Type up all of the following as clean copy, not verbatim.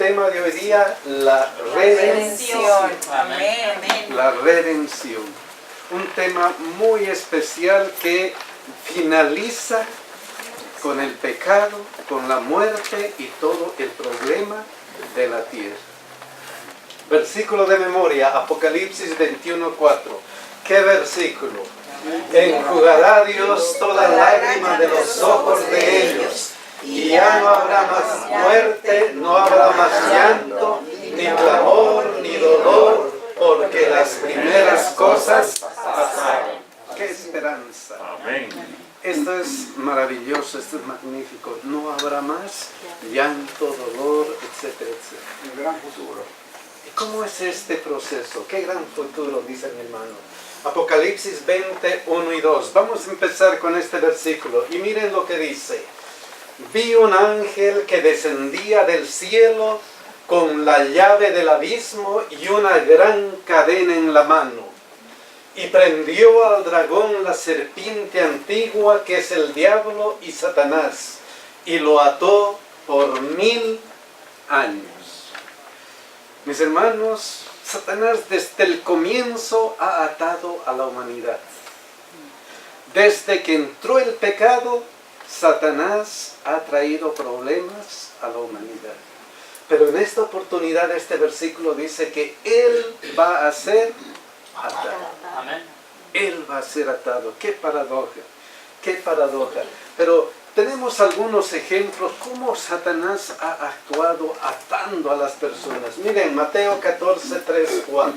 tema de hoy día, la redención. Amén. La redención. Un tema muy especial que finaliza con el pecado, con la muerte y todo el problema de la tierra. Versículo de memoria, Apocalipsis 21:4. ¿Qué versículo? Enjugará Dios toda lágrima de los ojos de ellos, y ya no habrá más muerte, no habrá más llanto, ni clamor, ni dolor, porque las primeras cosas pasaron. ¡Qué esperanza! Amén. Esto es maravilloso, esto es magnífico. No habrá más llanto, dolor, etcétera, etcétera. Un gran futuro. ¿Y cómo es este proceso? ¡Qué gran futuro!, dice mi hermano. Apocalipsis 20, 1 y 2. Vamos a empezar con este versículo. Y miren lo que dice. Vi un ángel que descendía del cielo con la llave del abismo y una gran cadena en la mano. Y prendió al dragón, la serpiente antigua, que es el diablo y Satanás, y lo ató por 1000 años. Mis hermanos, Satanás desde el comienzo ha atado a la humanidad. Desde que entró el pecado, Satanás ha traído problemas a la humanidad. Pero en esta oportunidad este versículo dice que Él va a ser atado. Amén. Él va a ser atado. ¡Qué paradoja! ¡Qué paradoja! Pero tenemos algunos ejemplos cómo Satanás ha actuado atando a las personas. Miren, Mateo 14, 3, 4.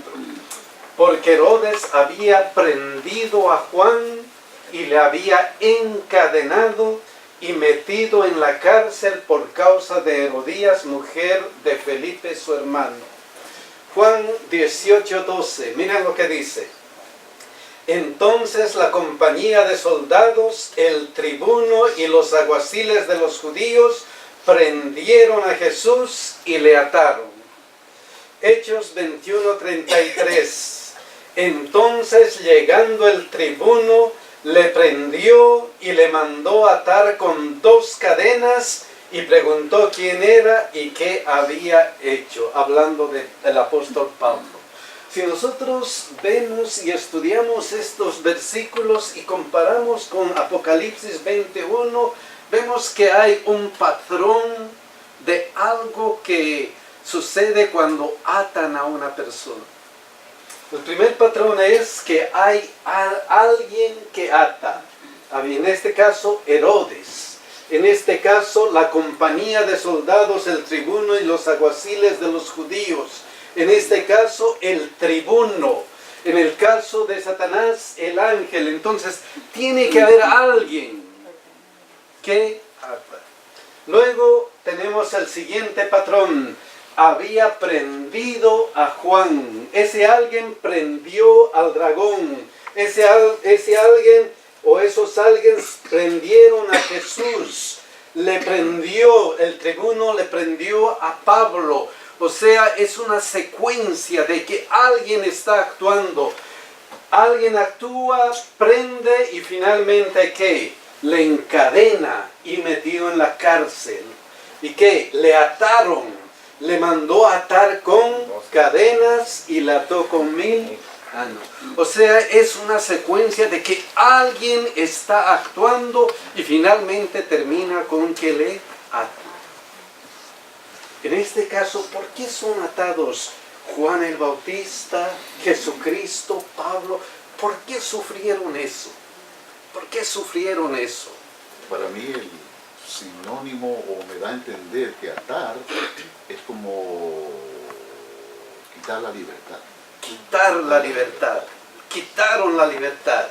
Porque Herodes había prendido a Juan y le había encadenado y metido en la cárcel por causa de Herodías, mujer de Felipe, su hermano. Juan 18, 12. Miren lo que dice. Entonces la compañía de soldados, el tribuno y los alguaciles de los judíos prendieron a Jesús y le ataron. Hechos 21:33. Entonces llegando el tribuno le prendió y le mandó atar con 2 cadenas y preguntó quién era y qué había hecho, hablando del apóstol Pablo. Si nosotros vemos y estudiamos estos versículos y comparamos con Apocalipsis 21, vemos que hay un patrón de algo que sucede cuando atan a una persona. El primer patrón es que hay alguien que ata. En este caso, Herodes. En este caso, la compañía de soldados, el tribuno y los alguaciles de los judíos. En este caso, el tribuno. En el caso de Satanás, el ángel. Entonces, tiene que haber alguien que ata. Luego tenemos el siguiente patrón. Había prendido a Juan. Ese alguien prendió al dragón. Ese alguien o esos alguien prendieron a Jesús. Le prendió, el tribuno le prendió a Pablo. O sea, es una secuencia de que alguien está actuando. Alguien actúa, prende y finalmente ¿qué? Le encadena y metido en la cárcel. ¿Y qué? Le ataron. Le mandó a atar con cadenas y la ató con 1000 años. O sea, es una secuencia de que alguien está actuando y finalmente termina con que le ata. En este caso, ¿por qué son atados Juan el Bautista, Jesucristo, Pablo? ¿Por qué sufrieron eso? ¿Por qué sufrieron eso? Para mí el sinónimo o me da a entender que atar es como quitar la libertad. Quitar la libertad. Quitaron la libertad.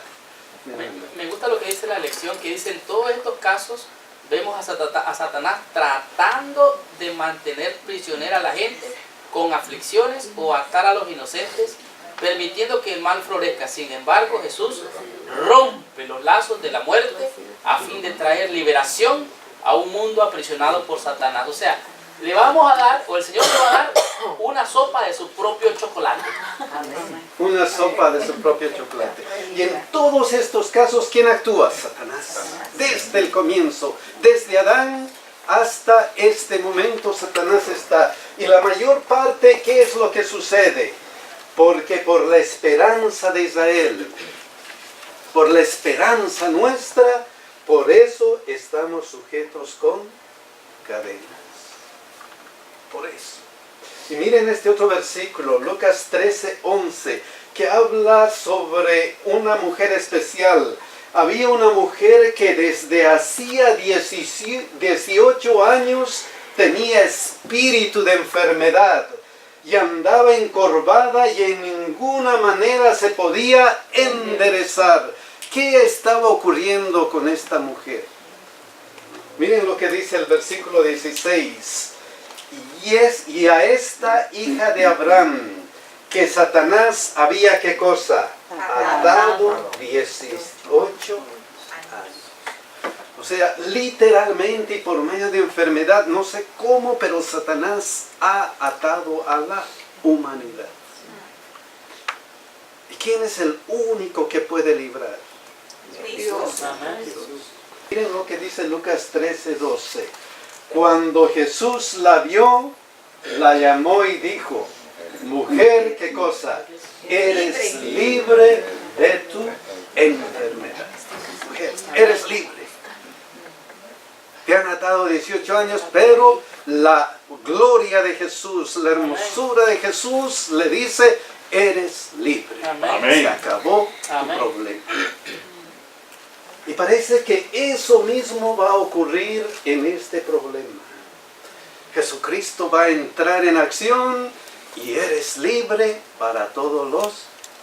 Me gusta lo que dice la lección, que dice en todos estos casos vemos a Satanás tratando de mantener prisionera a la gente con aflicciones o atar a los inocentes, permitiendo que el mal florezca. Sin embargo, Jesús rompe los lazos de la muerte a fin de traer liberación a un mundo aprisionado por Satanás. O sea, le vamos a dar, o el Señor le va a dar, una sopa de su propio chocolate. Una sopa de su propio chocolate. Y en todos estos casos, ¿quién actúa? Satanás. Desde el comienzo, desde Adán hasta este momento Satanás está. Y la mayor parte, ¿qué es lo que sucede? Porque por la esperanza de Israel, por la esperanza nuestra, por eso estamos sujetos con cadenas. Por eso. Y miren este otro versículo, Lucas 13:11, que habla sobre una mujer especial. Había una mujer que desde hacía 18 años tenía espíritu de enfermedad y andaba encorvada y en ninguna manera se podía enderezar. ¿Qué estaba ocurriendo con esta mujer? Miren lo que dice el versículo 16. Y a esta hija de Abraham, que Satanás había, ¿qué cosa? Atado 18 años. O sea, literalmente y por medio de enfermedad, no sé cómo, pero Satanás ha atado a la humanidad. ¿Y quién es el único que puede librar? Dios. Miren lo que dice Lucas 13:12. Cuando Jesús la vio, la llamó y dijo: mujer, ¿qué cosa? Eres libre de tu enfermedad. Mujer, eres libre. Te han atado 18 años, pero la gloria de Jesús, la hermosura de Jesús le dice: eres libre. Amén. Se acabó tu Amén. problema. Y parece que eso mismo va a ocurrir en este problema. Jesucristo va a entrar en acción y eres libre para todos los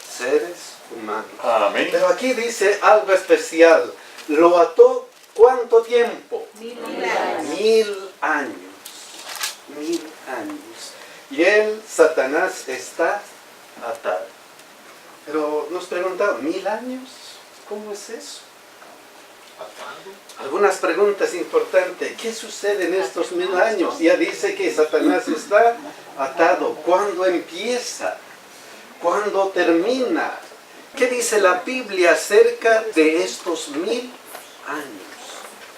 seres humanos. Amén. Pero aquí dice algo especial. Lo ató ¿cuánto tiempo? 1000 años. 1000 años. 1000 años. Y él, Satanás, está atado. Pero nos preguntamos, ¿1000 años? ¿Cómo es eso? Algunas preguntas importantes. ¿Qué sucede en estos 1000 años? Ya dice que Satanás está atado. ¿Cuándo empieza? ¿Cuándo termina? ¿Qué dice la Biblia acerca de estos 1000 años?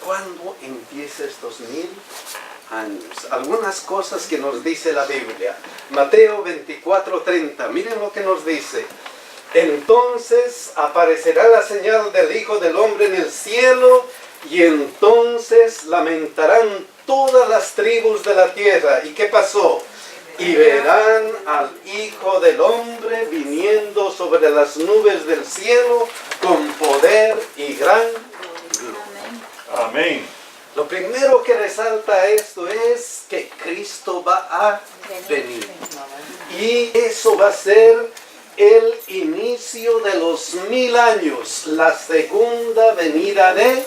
¿Cuándo empieza estos 1000 años? Algunas cosas que nos dice la Biblia. Mateo 24:30. Miren lo que nos dice. Entonces aparecerá la señal del Hijo del Hombre en el cielo, y entonces lamentarán todas las tribus de la tierra. ¿Y qué pasó? Y verán al Hijo del Hombre viniendo sobre las nubes del cielo con poder y gran gloria. Amén. Lo primero que resalta esto es que Cristo va a venir. Y eso va a ser el inicio de los 1000 años, la segunda venida de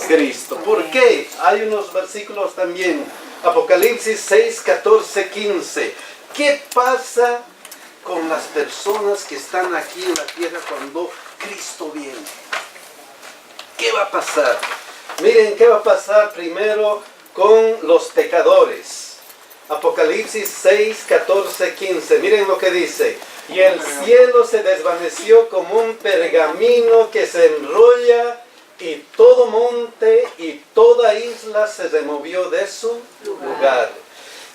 Cristo. ¿Por qué? Hay unos versículos también. Apocalipsis 6, 14, 15. ¿Qué pasa con las personas que están aquí en la tierra cuando Cristo viene? ¿Qué va a pasar? Miren qué va a pasar primero con los pecadores. Apocalipsis 6, 14, 15. Miren lo que dice. Y el cielo se desvaneció como un pergamino que se enrolla, y todo monte y toda isla se removió de su lugar.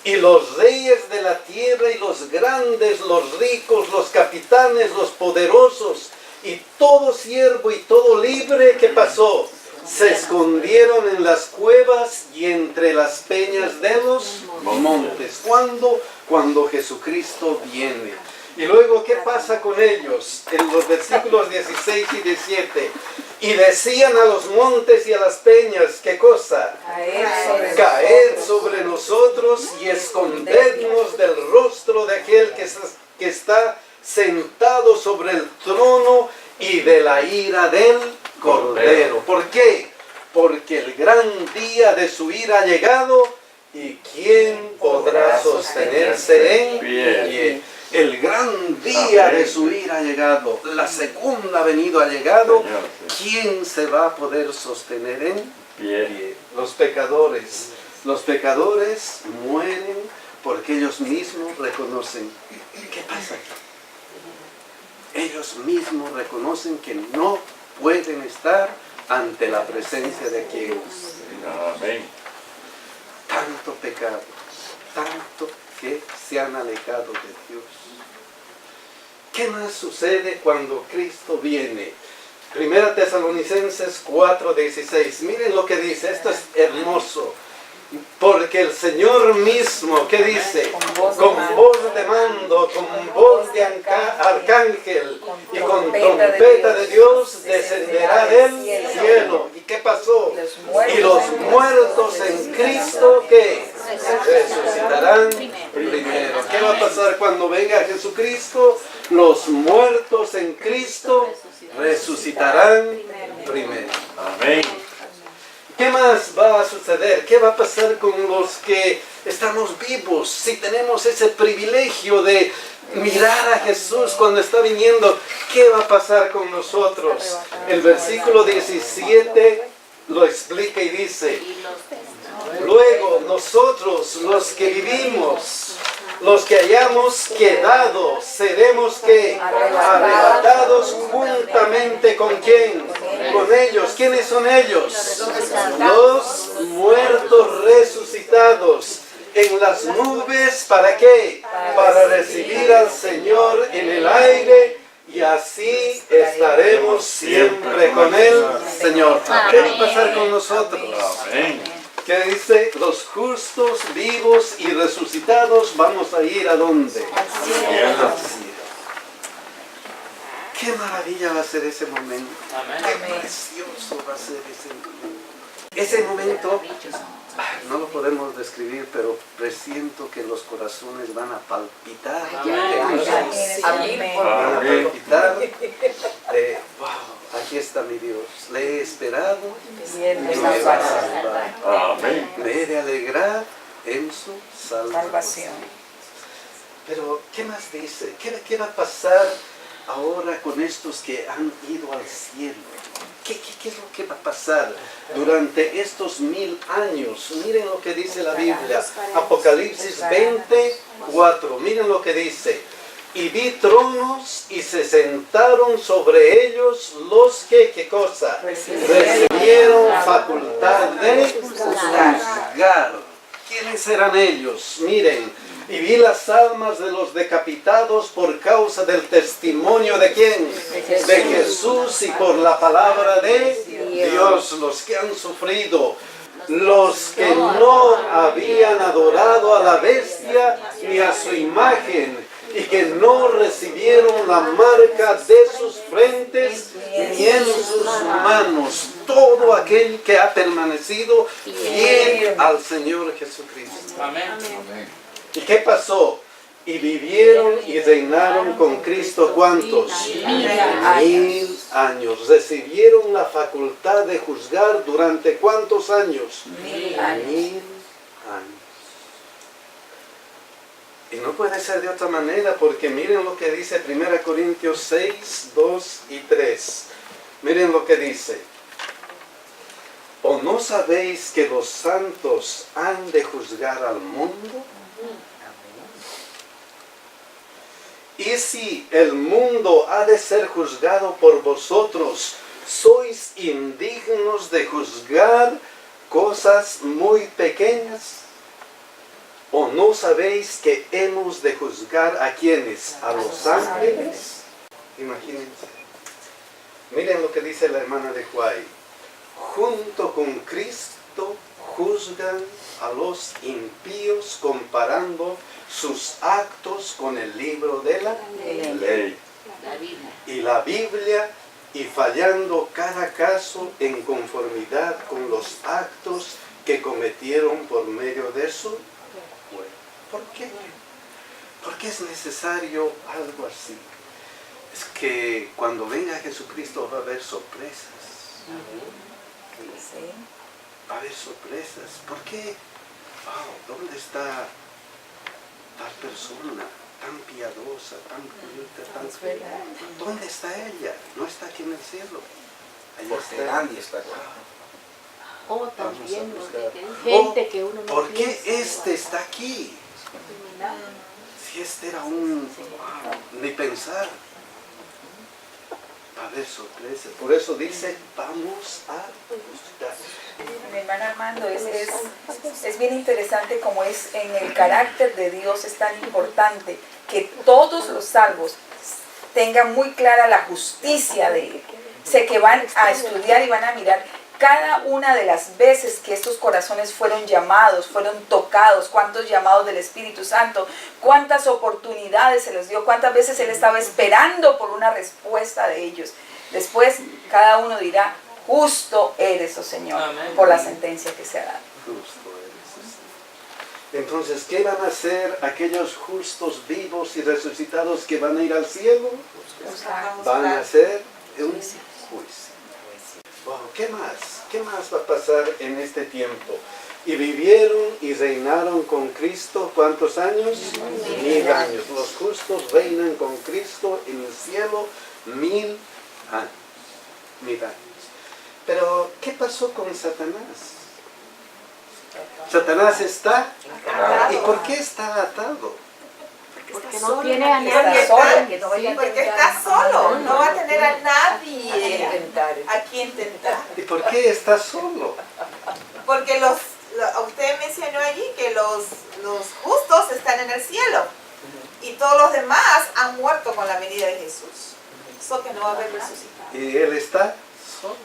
Y los reyes de la tierra y los grandes, los ricos, los capitanes, los poderosos, y todo siervo y todo libre, ¿qué pasó? Se escondieron en las cuevas y entre las peñas de los montes. ¿Cuándo? Cuando Jesucristo viene. Y luego, ¿qué pasa con ellos? En los versículos 16 y 17. Y decían a los montes y a las peñas, ¿qué cosa? Caed sobre nosotros y escondednos del rostro de aquel que está sentado sobre el trono y de la ira del Cordero. ¿Por qué? Porque el gran día de su ira ha llegado, y ¿quién podrá sostenerse en pie? El gran día de su ira ha llegado, la segunda venida ha llegado. ¿Quién se va a poder sostener en pie? Los pecadores mueren porque ellos mismos reconocen. ¿Qué pasa aquí? Ellos mismos reconocen que no pueden estar ante la presencia de quien. Amén. tanto pecado, tanto que se han alejado de Dios. ¿Qué más sucede cuando Cristo viene? Primera Tesalonicenses 4:16. Miren lo que dice, esto es hermoso. Porque el Señor mismo, ¿qué dice? Con voz de mando, con voz de arcángel y con trompeta de Dios descenderá del cielo. ¿Y qué pasó? Y los muertos en Cristo, ¿qué? Resucitarán primero. ¿Qué va a pasar cuando venga Jesucristo? Los muertos en Cristo resucitarán primero. Amén. ¿Qué más va a suceder? ¿Qué va a pasar con los que estamos vivos? Si tenemos ese privilegio de mirar a Jesús cuando está viniendo, ¿qué va a pasar con nosotros? El versículo 17 lo explica y dice: luego nosotros, los que vivimos, los que hayamos quedado, seremos que arrebatados juntamente con ¿quién? Con ellos. ¿Quiénes son ellos? Los muertos resucitados en las nubes. ¿Para qué? Para recibir al Señor en el aire, y así estaremos siempre con el Señor. ¿Qué va a pasar con nosotros? ¿Qué dice? Los justos, vivos y resucitados vamos a ir ¿a dónde? Al cielo. Qué maravilla va a ser ese momento. Qué precioso va a ser ese momento. Ese momento, no lo podemos describir, pero presiento que los corazones van a palpitar. Van a palpitar de, wow, aquí está mi Dios. Le he esperado y me va a salvar. Amén. Me he de alegrar en su salvación. Pero, ¿qué más dice? ¿Qué va a pasar ahora con estos que han ido al cielo? ¿Qué es lo que va a pasar durante estos 1000 años? Miren lo que dice la Biblia. Apocalipsis 20:4. Miren lo que dice. Y vi tronos y se sentaron sobre ellos los que, ¿qué cosa? Recibieron facultad de juzgar. ¿Quiénes eran ellos? Miren. Y vi las almas de los decapitados por causa del testimonio de ¿quién? De Jesús, y por la palabra de Dios. Los que han sufrido, los que no habían adorado a la bestia ni a su imagen, y que no recibieron la marca de sus frentes ni en sus manos. Todo aquel que ha permanecido fiel al Señor Jesucristo. Amén. Amén. ¿Y qué pasó? Y vivieron y reinaron con Cristo, ¿cuántos? 1000 años. Recibieron la facultad de juzgar durante ¿cuántos años? 1000 años. Y no puede ser de otra manera, porque miren lo que dice 1 Corintios 6:2-3. Miren lo que dice. ¿O no sabéis que los santos han de juzgar al mundo? Y si el mundo ha de ser juzgado por vosotros, ¿sois indignos de juzgar cosas muy pequeñas? ¿O no sabéis que hemos de juzgar a quienes? ¿A los ángeles? Imagínense. Miren lo que dice la hermana de Huay. Junto con Cristo juzgan a los impíos comparando sus actos con el libro de la ley y la Biblia, y fallando cada caso en conformidad con los actos que cometieron por medio de su cuerpo. ¿Por qué? Porque es necesario algo así. Es que cuando venga Jesucristo va a haber sorpresas. Va a haber sorpresas. ¿Por qué? Wow, ¿dónde está tal persona tan piadosa, tan bonita, ¿dónde está ella? No está aquí en el cielo. Allá Porque nadie está acá. O también gente que uno no ¿por qué piensa, este está aquí? Si este era un... ni pensar. Va a haber sorpresas. Por eso dice, vamos a juzgar. Mi hermano Armando, es bien interesante como es en el carácter de Dios, es tan importante que todos los salvos tengan muy clara la justicia de Él. Sé que van a estudiar y van a mirar cada una de las veces que estos corazones fueron llamados, fueron tocados, cuántos llamados del Espíritu Santo, cuántas oportunidades se les dio, cuántas veces Él estaba esperando por una respuesta de ellos. Después cada uno dirá, justo eres, oh Señor, Amén, por la sentencia que se ha dado. Justo eres. Entonces, ¿qué van a hacer aquellos justos vivos y resucitados que van a ir al cielo? Van a hacer un juicio. Wow, ¿qué más? ¿Qué más va a pasar en este tiempo? Y vivieron y reinaron con Cristo, ¿cuántos años? 1000 años. Los justos reinan con Cristo en el cielo 1000 años. 1000 años. Pero, ¿qué pasó con Satanás? Satanás está atado. ¿Y por qué está atado? Porque no tiene a nadie Está solo. que no vaya a Porque tentar. está solo, no va a tener a nadie Intentar. a quien tentar. ¿Y por qué está solo? Porque usted mencionó allí que los justos están en el cielo y todos los demás han muerto con la venida de Jesús. Eso que no va a haber resucitado. Y él está solo.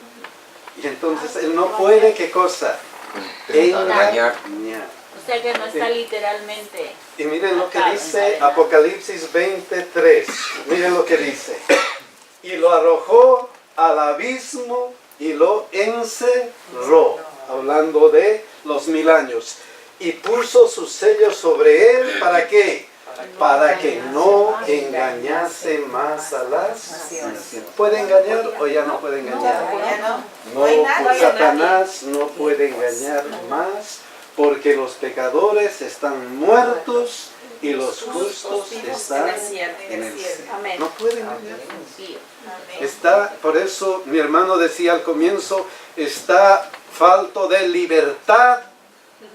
Y entonces él no puede, ¿qué cosa? Engañar. O sea que no está literalmente. Y miren lo que dice Apocalipsis 23. Miren lo que dice. Y lo arrojó al abismo y lo encerró. Hablando de los 1000 años. Y puso sus sellos sobre él. ¿Para qué? Para que no engañase más a las naciones. ¿Puede engañar o ya no puede engañar? No hay No, nadie. Satanás no puede engañar más porque los pecadores están muertos y los justos están en el cielo. Amén. No puede engañar. Sí. Está, por eso mi hermano decía al comienzo, está falto de libertad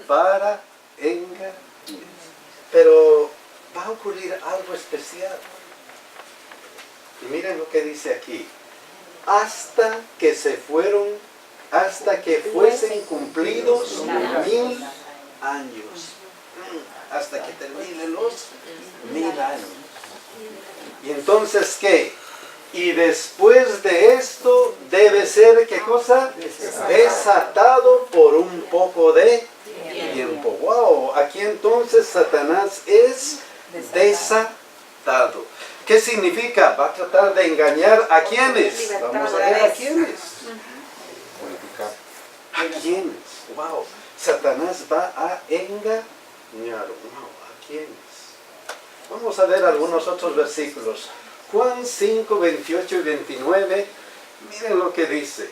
para engañar. Pero va a ocurrir algo especial. Y miren lo que dice aquí. Hasta que fuesen cumplidos 1000 años. Hasta que terminen los 1000 años. Y entonces, ¿qué? Y después de esto debe ser, ¿qué cosa? Desatado por un poco de tiempo. Wow, aquí entonces Satanás es desatado. ¿Qué significa? Va a tratar de engañar a quienes. Vamos a ver a quiénes. ¿A quiénes? Wow, Satanás va a engañar. Wow, ¿a quiénes? Vamos a ver algunos otros versículos. Juan 5, 28 y 29. Miren lo que dice.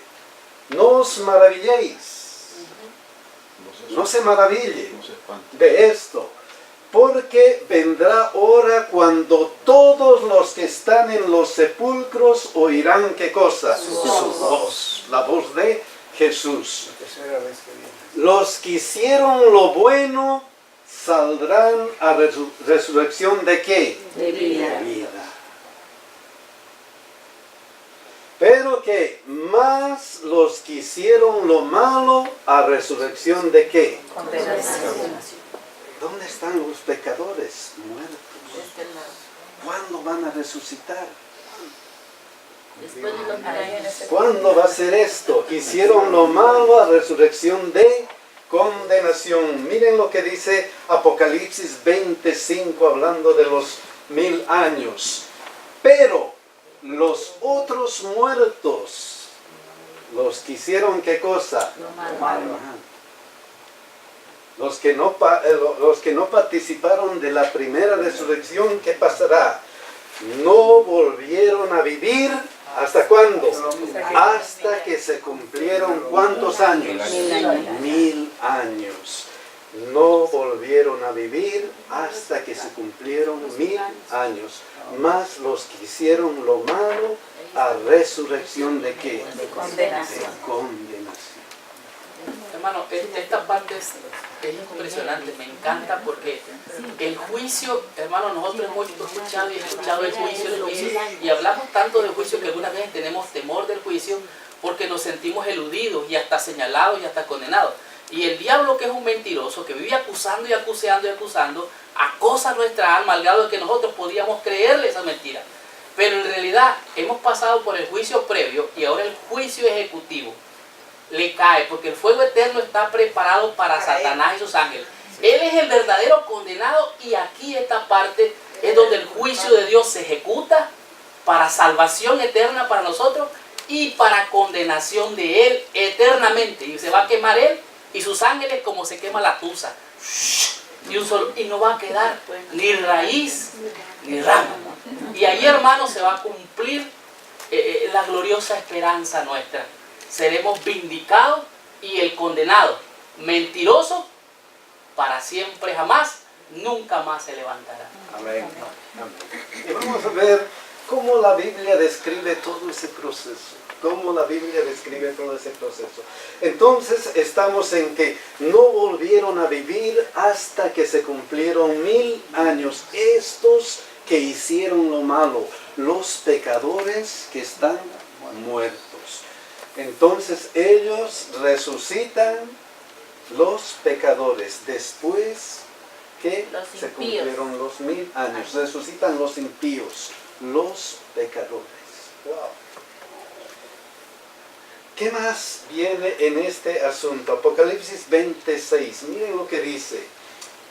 No os maravilléis. No se maraville de esto, porque vendrá hora cuando todos los que están en los sepulcros oirán ¿qué cosa? Su voz, la voz de Jesús. Los que hicieron lo bueno saldrán a resurrección ¿de qué? De vida. De vida. Pero que más los que hicieron lo malo a resurrección ¿de qué? Condenación. ¿Dónde están los pecadores muertos? ¿Cuándo van a resucitar? Después de los 1000 años. ¿Cuándo va a ser esto? Hicieron lo malo a resurrección de condenación. Miren lo que dice Apocalipsis 25 hablando de los 1000 años. Pero los otros muertos, los que hicieron ¿qué cosa? Lo malo. Los que no participaron de la primera resurrección, ¿qué pasará? No volvieron a vivir. ¿Hasta cuándo? Hasta que se cumplieron ¿cuántos años? 1000 años. 1000 años. No volvieron a vivir hasta que se cumplieron 1000 años. Más los que hicieron lo malo a resurrección ¿de qué? De condenación. De condenación. Hermano, esta parte es impresionante, me encanta porque el juicio, hermano, nosotros hemos escuchado el juicio, y hablamos tanto del juicio que algunas veces tenemos temor del juicio, porque nos sentimos eludidos y hasta señalados y hasta condenados. Y el diablo, que es un mentiroso, que vive acusando y acusando y acusando, acosa nuestra alma al grado de que nosotros podíamos creerle esa mentira. Pero en realidad hemos pasado por el juicio previo y ahora el juicio ejecutivo le cae, porque el fuego eterno está preparado para Satanás y sus ángeles. Él es el verdadero condenado, y aquí esta parte es donde el juicio de Dios se ejecuta para salvación eterna para nosotros y para condenación de Él eternamente. Y se va a quemar Él y sus ángeles como se quema la tusa. Y no va a quedar ni raíz ni rama. Y ahí, hermanos, se va a cumplir la gloriosa esperanza nuestra. Seremos vindicados y el condenado, mentiroso, para siempre jamás, nunca más se levantará. Amén. Amén. Y vamos a ver cómo la Biblia describe todo ese proceso. Cómo la Biblia describe todo ese proceso. Entonces estamos en que no volvieron a vivir hasta que se cumplieron 1000 años. Estos que hicieron lo malo, los pecadores que están muertos. Entonces ellos resucitan, los pecadores, después que se cumplieron los 1000 años. Resucitan los impíos, los pecadores. Wow. ¿Qué más viene en este asunto? Apocalipsis 26. Miren lo que dice.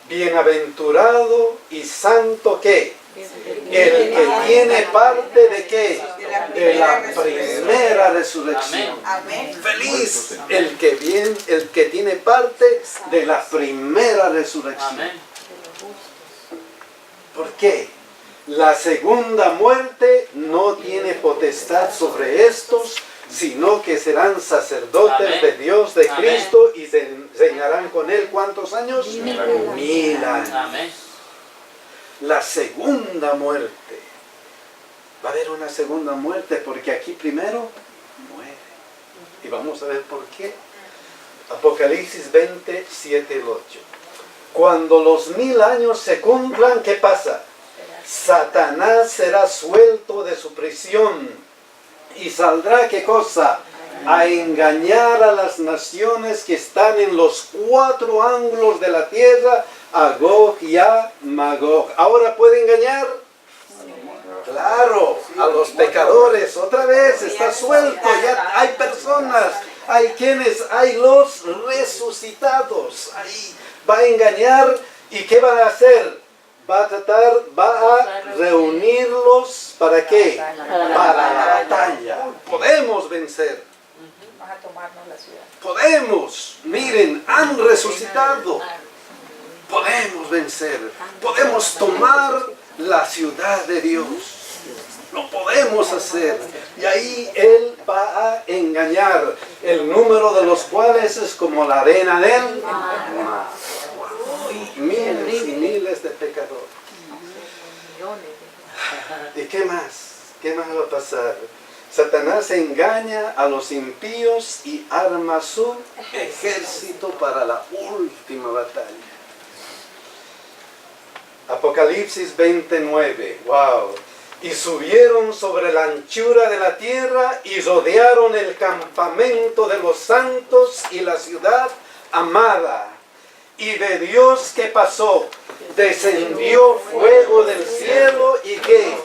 Bienaventurado y santo, ¿qué? El que tiene parte de ¿qué? De la primera resurrección. Amén. Feliz el que tiene parte de la primera resurrección. Amén. ¿Por qué? La segunda muerte no tiene potestad sobre estos, sino que serán sacerdotes Amén. de Dios, de Amén. Cristo, y se enseñarán con Él, ¿cuántos años? 1000 años. Amén. La segunda muerte. Va a haber una segunda muerte porque aquí primero muere. Y vamos a ver por qué. Apocalipsis 27, el 8. Cuando los 1000 años se cumplan, ¿qué pasa? Satanás será suelto de su prisión y saldrá, ¿qué cosa? A engañar a las naciones que están en los 4 ángulos de la tierra, a Gog y a Magog. ¿Ahora puede engañar? Claro, a los pecadores. Otra vez está suelto, ya hay personas, hay quienes, hay los resucitados. Ahí va a engañar, ¿y qué va a hacer? Va a reunirlos, ¿para qué? Para la batalla. Podemos vencer. Vas a tomarnos la ciudad. Podemos, miren, han resucitado. Podemos vencer. Podemos tomar la ciudad de Dios. Lo podemos hacer. Y ahí Él va a engañar, el número de los cuales es como la arena del mar. Miles y miles de pecadores. ¿Y qué más? ¿Qué más va a pasar? Satanás engaña a los impíos y arma su ejército para la última batalla. Apocalipsis 29. Wow. Y subieron sobre la anchura de la tierra y rodearon el campamento de los santos y la ciudad amada. Y de Dios, ¿qué pasó? Descendió fuego del cielo y ¿qué?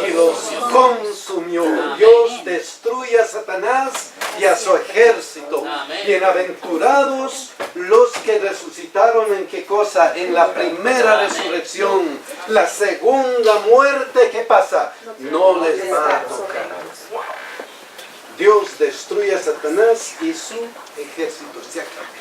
Y los consumió. Dios destruye a Satanás y a su ejército. Bienaventurados los que resucitaron en ¿qué cosa? En la primera resurrección. La segunda muerte, ¿qué pasa? No les va a tocar. Dios destruye a Satanás y su ejército. Se acabó.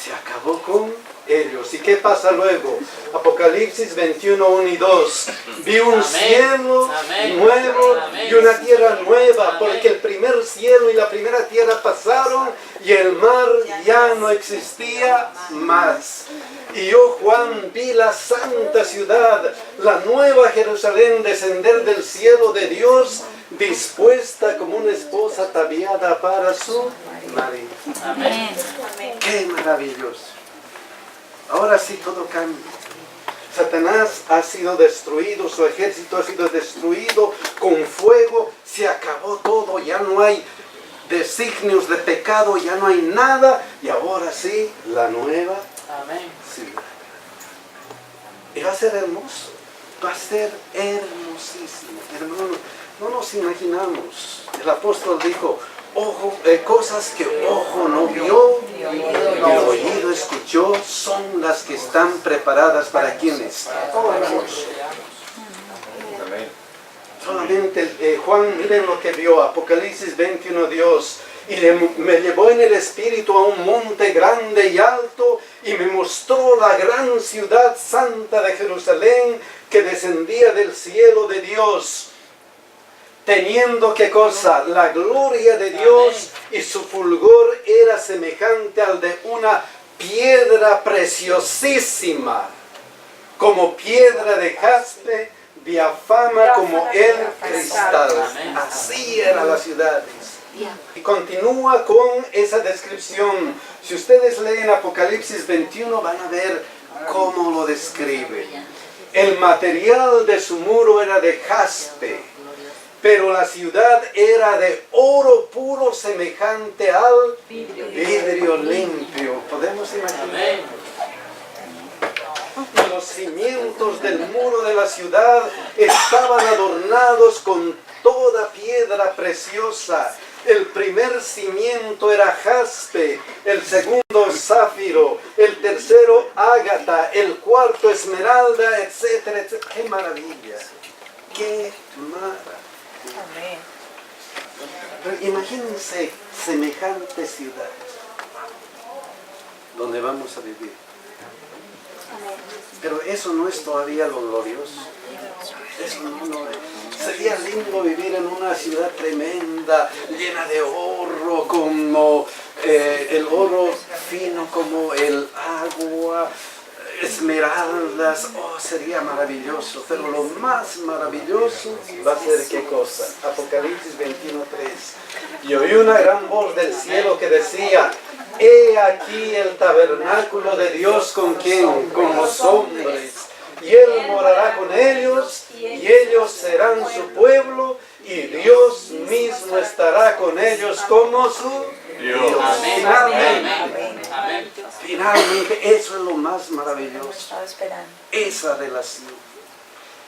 Se acabó con ellos. ¿Y qué pasa luego? Apocalipsis 21, 1 y 2. Vi un cielo nuevo y una tierra nueva, porque el primer cielo y la primera tierra pasaron y el mar ya no existía más. Y yo, Juan, vi la santa ciudad, la nueva Jerusalén, descender del cielo de Dios, dispuesta como una esposa ataviada para su marido. Amén. ¡Qué maravilloso! Ahora sí todo cambia. Satanás ha sido destruido, su ejército ha sido destruido con fuego, se acabó todo, ya no hay designios de pecado, ya no hay nada, y ahora sí, la nueva Amén. ciudad. Y va a ser hermoso, va a ser hermosísimo, hermanos. No nos imaginamos. El apóstol dijo, cosas que ojo no vio, ni oído escuchó, son las que están preparadas para quienes. Solamente Juan, miren lo que vio, Apocalipsis 21, Dios. Y me llevó en el espíritu a un monte grande y alto y me mostró la gran ciudad santa de Jerusalén que descendía del cielo de Dios, teniendo, ¿qué cosa? La gloria de Dios, y su fulgor era semejante al de una piedra preciosísima, como piedra de jaspe, diafana como el cristal. Así era la ciudad. Y continúa con esa descripción. Si ustedes leen Apocalipsis 21 van a ver cómo lo describe. El material de su muro era de jaspe, pero la ciudad era de oro puro semejante al vidrio limpio. ¿Podemos imaginar? Y los cimientos del muro de la ciudad estaban adornados con toda piedra preciosa. El primer cimiento era jaspe, el segundo zafiro, el tercero ágata, el cuarto esmeralda, etcétera, etcétera. ¡Qué maravilla! ¡Qué maravilla! Amén. Pero imagínense semejante ciudad donde vamos a vivir. Pero eso no es todavía lo glorioso. Eso no es. Sería lindo vivir en una ciudad tremenda, llena de oro, como el oro fino como el agua, esmeraldas. Oh, sería maravilloso. Pero lo más maravilloso va a ser ¿qué cosa? Apocalipsis 21:3. Y oí una gran voz del cielo que decía: he aquí el tabernáculo de Dios con quién, con los hombres, y Él morará con ellos, y ellos serán su pueblo, y Dios mismo estará con ellos como su Dios. Amén. Finalmente, eso es lo más maravilloso. Estaba esperando.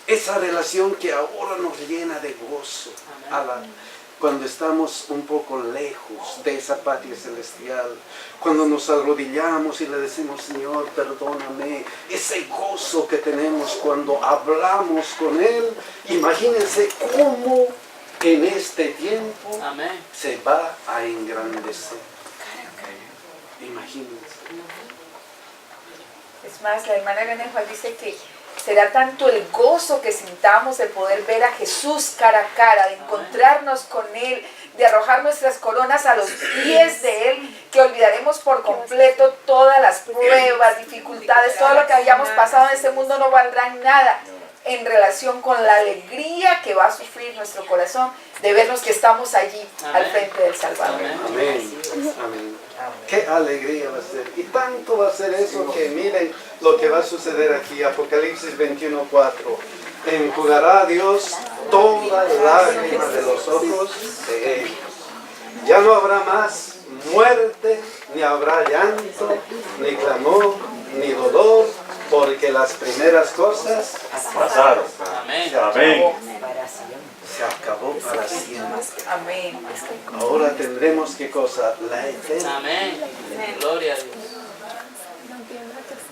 Esa relación que ahora nos llena de gozo. Cuando estamos un poco lejos de esa patria celestial, cuando nos arrodillamos y le decimos: Señor, perdóname, ese gozo que tenemos cuando hablamos con Él, imagínense cómo en este tiempo se va a engrandecer. Imagínense. Es más, la hermana Elena Juan dice que será tanto el gozo que sintamos de poder ver a Jesús cara a cara, de encontrarnos con Él, de arrojar nuestras coronas a los pies de Él, que olvidaremos por completo todas las pruebas, dificultades, todo lo que hayamos pasado en este mundo no valdrá nada en relación con la alegría que va a sufrir nuestro corazón de vernos que estamos allí al frente del Salvador. Amén. Amén. Qué alegría va a ser. Y tanto va a ser eso que miren lo que va a suceder aquí. Apocalipsis 21:4. Enjugará Dios toda lágrima de los ojos de ellos. Ya no habrá más muerte, ni habrá llanto, ni clamor, ni dolor, porque las primeras cosas pasaron. Amén. se acabó para siempre. Amén. Ahora tendremos ¿qué cosa? La eterna. Amén. Gloria a Dios.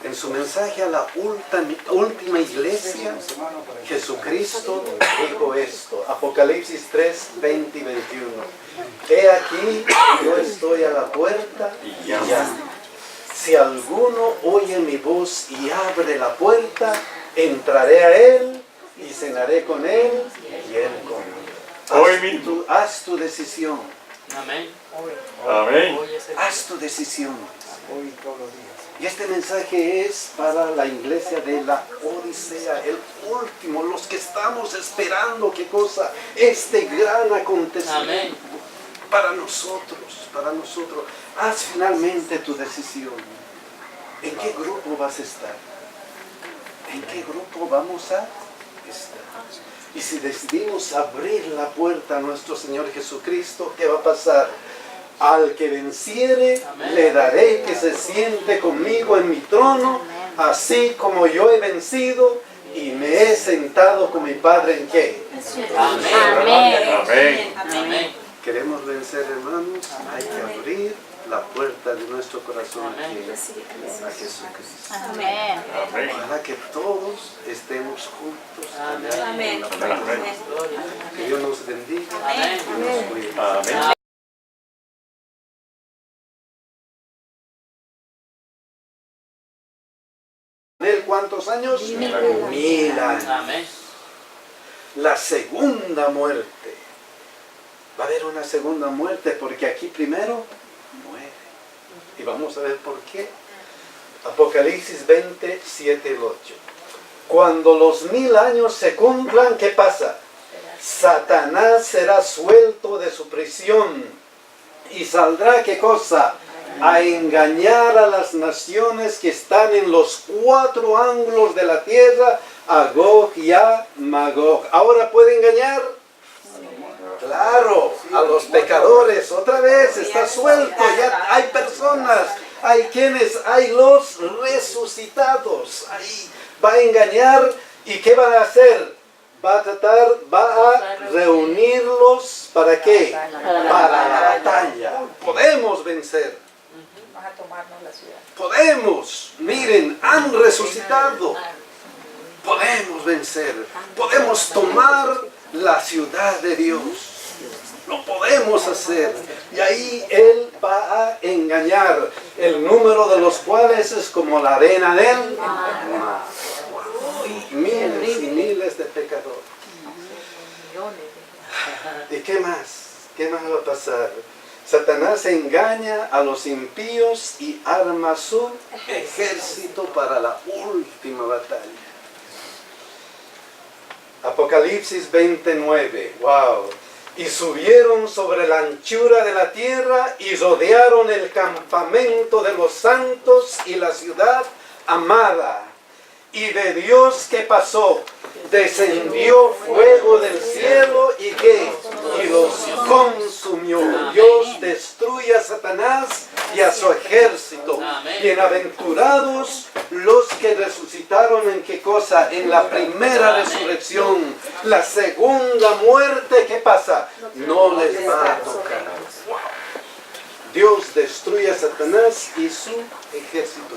En su mensaje a la última iglesia, Jesucristo dijo esto, Apocalipsis 3, 20 y 21. He aquí, yo estoy a la puerta y llamo. Si alguno oye mi voz y abre la puerta, entraré a él y cenaré con él y él conmigo. Haz tu decisión. Amén. Amén. Haz tu decisión. Y este mensaje es para la iglesia de la Odisea, el último, los que estamos esperando, ¿qué cosa? Este gran acontecimiento. Amén. Para nosotros. Haz finalmente tu decisión. ¿En qué grupo vas a estar? ¿En qué grupo vamos a estar? Y si decidimos abrir la puerta a nuestro Señor Jesucristo, ¿qué va a pasar? Al que venciere, le daré que se siente conmigo en mi trono, así como yo he vencido y me he sentado con mi Padre en qué. Amén. Amén. ¿Queremos vencer, hermanos? Hay que abrir la puerta de nuestro corazón aquí a Jesucristo. Amén. Amén. Para que todos estemos juntos. allá Amén. en la presencia. Amén. Que Dios nos bendiga Amén. y nos cuide. Amén. ¿En cuántos años? 1000 años. Amén. La segunda muerte. Va a haber una segunda muerte porque aquí primero muere. Y vamos a ver por qué. Apocalipsis 20, 7 y 8. Cuando los 1000 años se cumplan, ¿qué pasa? Satanás será suelto de su prisión y saldrá, ¿qué cosa? A engañar a las naciones que están en los 4 ángulos de la tierra, a Gog y a Magog. ¿Ahora puede engañar? Claro, a los pecadores. Otra vez está suelto, ya hay personas, hay quienes, hay los resucitados. Ahí va a engañar y ¿qué va a hacer? Va a reunirlos, ¿para qué? Para la batalla. Podemos vencer. Vas a tomarnos la ciudad. Podemos, miren, han resucitado. Podemos vencer. Podemos tomar la ciudad de Dios. Lo podemos hacer. Y ahí Él va a engañar. El número de los cuales es como la arena del mar. Miles y miles de pecadores. ¿Y qué más? ¿Qué más va a pasar? Satanás engaña a los impíos y arma su ejército para la última batalla. Apocalipsis 29. Wow. Y subieron sobre la anchura de la tierra y rodearon el campamento de los santos y la ciudad amada. Y de Dios, ¿qué pasó? Descendió fuego del cielo y ¿qué? Y los consumió. Dios destruye a Satanás y a su ejército. Bienaventurados los que resucitaron en qué cosa? En la primera resurrección. La segunda muerte, ¿qué pasa? No les va a tocar. Dios destruye a Satanás y su ejército.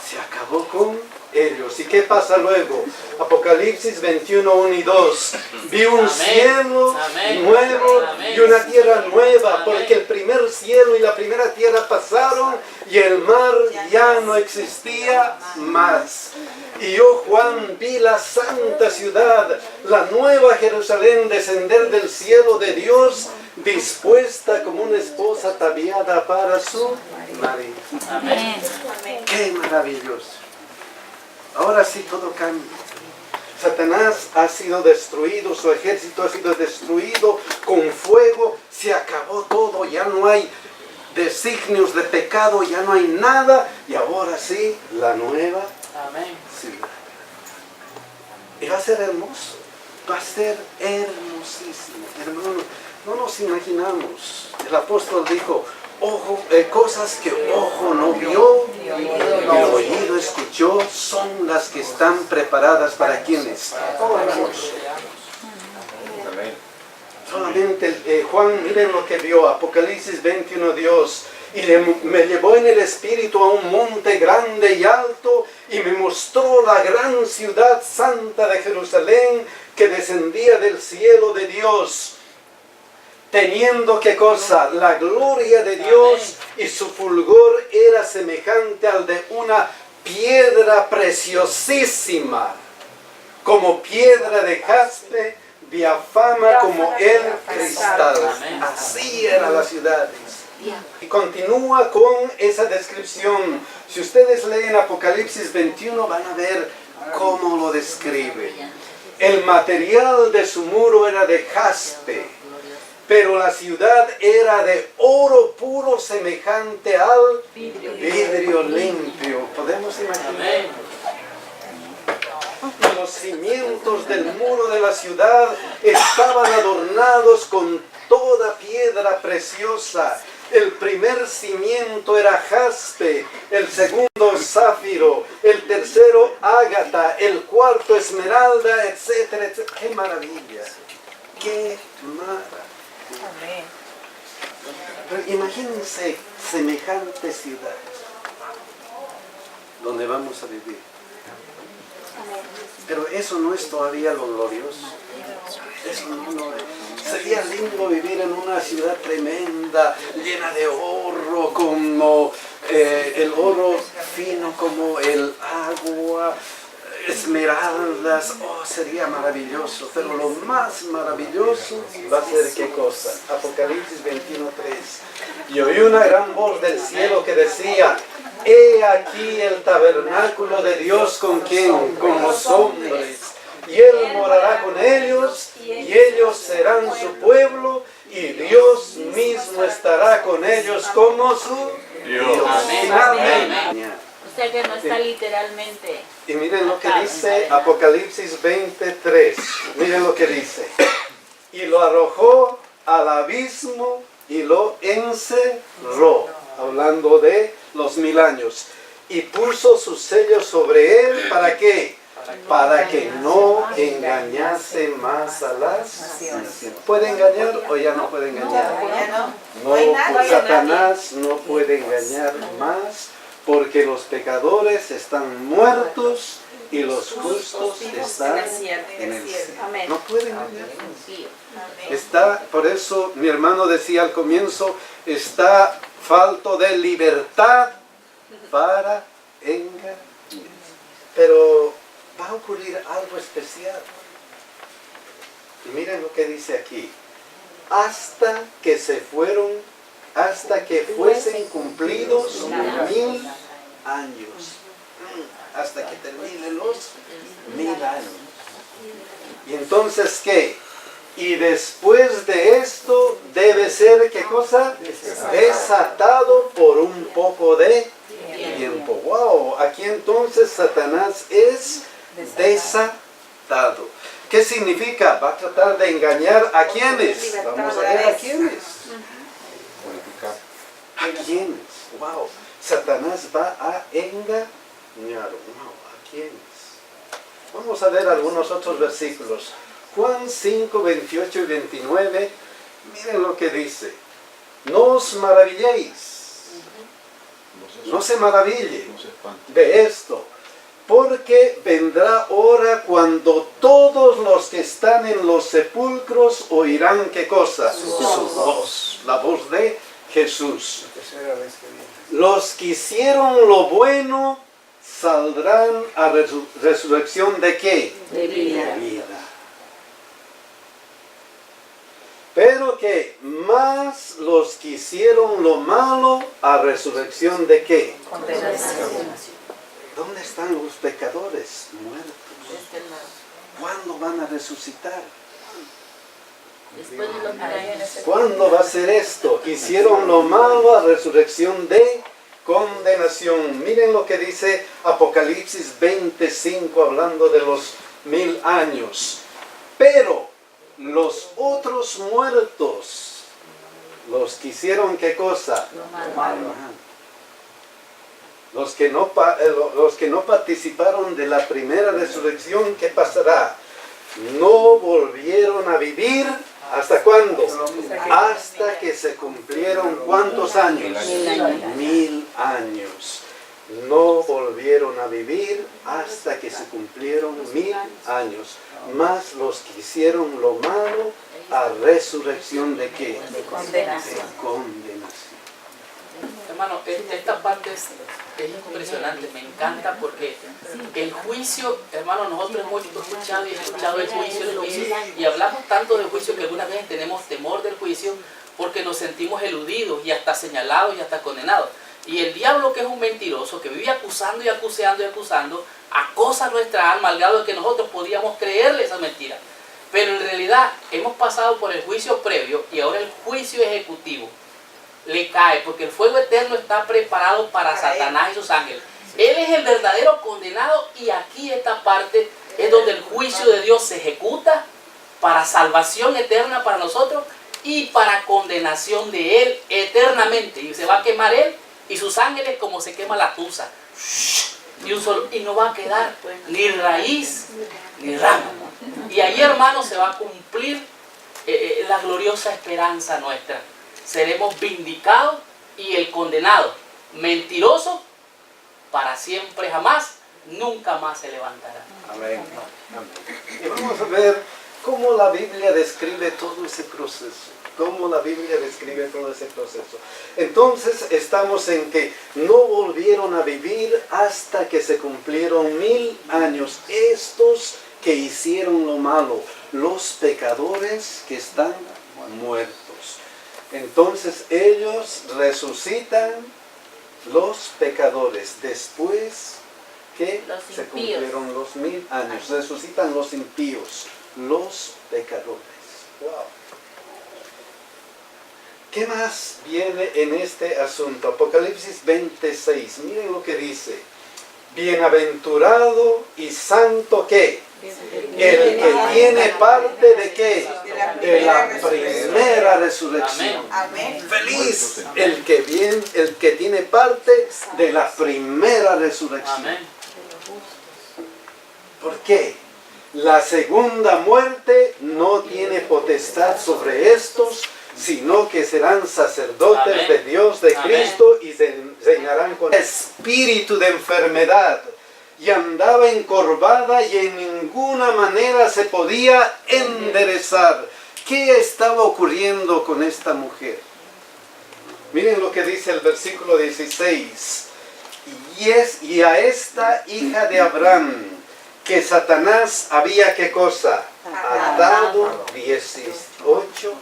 Se acabó con ellos. ¿Y qué pasa luego? Apocalipsis 21, 1 y 2. Vi un cielo nuevo y una tierra nueva, porque el primer cielo y la primera tierra pasaron y el mar ya no existía más. Y yo, Juan, vi la santa ciudad, la nueva Jerusalén, descender del cielo de Dios, dispuesta como una esposa ataviada para su marido. Amén. ¡Qué maravilloso! Ahora sí todo cambia. Satanás ha sido destruido, su ejército ha sido destruido con fuego, se acabó todo, ya no hay designios de pecado, ya no hay nada, y ahora sí, la nueva ciudad. Y va a ser hermoso, va a ser hermosísimo, hermano. No nos imaginamos. El apóstol dijo, cosas que ojo no vio, ni oído escuchó, son las que están preparadas para quienes. Solamente Juan, miren lo que vio, Apocalipsis 21, Dios. Y me llevó en el espíritu a un monte grande y alto y me mostró la gran ciudad santa de Jerusalén que descendía del cielo de Dios, teniendo ¿qué cosa? La gloria de Dios, y su fulgor era semejante al de una piedra preciosísima, como piedra de jaspe, diafana como el cristal. Así era la ciudad. Y continúa con esa descripción. Si ustedes leen Apocalipsis 21 van a ver cómo lo describe. El material de su muro era de jaspe, pero la ciudad era de oro puro semejante al vidrio limpio. ¿Podemos imaginar? Amén. Los cimientos del muro de la ciudad estaban adornados con toda piedra preciosa. El primer cimiento era jaspe, el segundo zafiro, el tercero ágata, el cuarto esmeralda, etcétera, etcétera. ¡Qué maravilla! ¡Qué maravilla! Amén. Pero imagínense semejante ciudad donde vamos a vivir. Pero eso no es todavía lo glorioso. Eso no es. Sería lindo vivir en una ciudad tremenda, llena de oro, como el oro fino, como el agua, esmeraldas. Oh, sería maravilloso. Pero lo más maravilloso va a ser ¿qué cosa? Apocalipsis 21:3. Y oí una gran voz del cielo que decía: he aquí el tabernáculo de Dios con quién, con los hombres. Y Él morará con ellos, y ellos serán su pueblo, y Dios mismo estará con ellos como su Dios. Amén. Amén. O sea que no está literalmente. Y miren lo que dice Apocalipsis 20:3. Miren lo que dice. Y lo arrojó al abismo y lo encerró. Hablando de los 1000 años. Y puso sus sellos sobre él. ¿Para qué? Para que no engañase más a las naciones. ¿Puede engañar o ya no puede engañar? No hay No, nadie. Satanás no puede engañar más, porque los pecadores están muertos y los justos están en el cielo. Amén. No puede engañar. Sí. Está, por eso mi hermano decía al comienzo, está falto de libertad para engañar. Pero va a ocurrir algo especial. Y miren lo que dice aquí. Hasta que fuesen cumplidos 1000 años. Hasta que terminen los 1000 años. Y entonces, ¿qué? Y después de esto debe ser, ¿qué cosa? Desatado por un poco de tiempo. Wow, aquí entonces Satanás es desatado. ¿Qué significa? Va a tratar de engañar a quienes. Vamos a ver a quiénes. ¿A quiénes? Wow, Satanás va a engañar. Wow, ¿a quiénes? Vamos a ver algunos otros versículos. Juan 5, 28 y 29. Miren lo que dice. No os maravilléis. No se maraville de esto, porque vendrá hora cuando todos los que están en los sepulcros oirán ¿qué cosa? Su voz, la voz de Jesús. Los que hicieron lo bueno saldrán a resurrección ¿de qué? De vida. De vida. Pero que más los que hicieron lo malo a resurrección ¿de qué? Condenación. ¿Dónde están los pecadores muertos? ¿Cuándo van a resucitar? Después de los 1000 años. ¿Cuándo va a ser esto? Hicieron lo malo a resurrección de condenación. Miren lo que dice Apocalipsis 25 hablando de los 1000 años. Pero los otros muertos, los que hicieron ¿qué cosa? Lo malo. Los que no participaron de la primera resurrección, ¿qué pasará? No volvieron a vivir. ¿Hasta cuándo? Hasta que se cumplieron ¿cuántos años? 1000 años. 1000 años. No volvieron a vivir hasta que se cumplieron 1000 años. Más los que hicieron lo malo a resurrección ¿de qué? De condenación. De condenación. Hermano, esta parte es impresionante, me encanta porque el juicio, hermano, nosotros hemos escuchado el juicio, y hablamos tanto del juicio que algunas veces tenemos temor del juicio porque nos sentimos eludidos y hasta señalados y hasta condenados. Y el diablo, que es un mentiroso, que vive acusando y acusando y acusando, acosa nuestra alma al grado de que nosotros podíamos creerle esa mentira. Pero en realidad hemos pasado por el juicio previo y ahora el juicio ejecutivo le cae, porque el fuego eterno está preparado para Satanás y sus ángeles. Él es el verdadero condenado y aquí esta parte es donde el juicio de Dios se ejecuta para salvación eterna para nosotros y para condenación de Él eternamente. Y se va a quemar Él y sus ángeles como se quema la tusa. Y no va a quedar ni raíz ni rama. Y ahí, hermanos, se va a cumplir la gloriosa esperanza nuestra. Seremos vindicados y el condenado, mentiroso, para siempre jamás, nunca más se levantará. Amén. Amén. Y vamos a ver cómo la Biblia describe todo ese proceso. Cómo la Biblia describe todo ese proceso. Entonces estamos en que no volvieron a vivir hasta que se cumplieron 1000 años. Estos que hicieron lo malo, los pecadores que están muertos. Entonces ellos resucitan, los pecadores, después que se cumplieron los 1000 años. Resucitan los impíos, los pecadores. Wow. ¿Qué más viene en este asunto? Apocalipsis 26, miren lo que dice. Bienaventurado y santo, ¿qué? El que tiene parte de ¿qué? De la primera resurrección. Amén. Feliz el que tiene parte de la primera resurrección. Amén. ¿Por qué? La segunda muerte no tiene potestad sobre estos, sino que serán sacerdotes Amén. de Dios, de Amén. Cristo, y se enseñarán con espíritu de enfermedad. Y andaba encorvada y en ninguna manera se podía enderezar. ¿Qué estaba ocurriendo con esta mujer? Miren lo que dice el versículo 16. Y a esta hija de Abraham, que Satanás había, ¿qué cosa? Atado 18 años.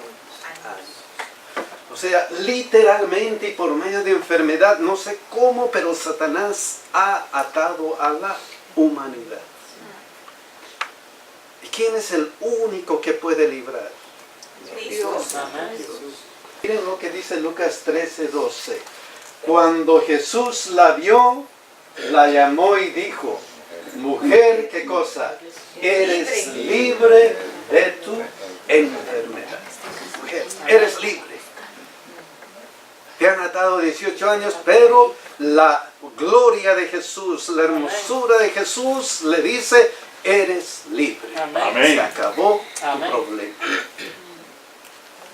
O sea, literalmente y por medio de enfermedad, no sé cómo, pero Satanás ha atado a la humanidad. ¿Y quién es el único que puede librar? Dios. Amén. Miren lo que dice Lucas 13:12. Cuando Jesús la vio, la llamó y dijo: mujer, ¿qué cosa? Eres libre de tu enfermedad. Mujer, eres libre. Te han atado 18 años, pero la gloria de Jesús, la hermosura de Jesús le dice: eres libre. Amén. Se acabó Amén. tu problema.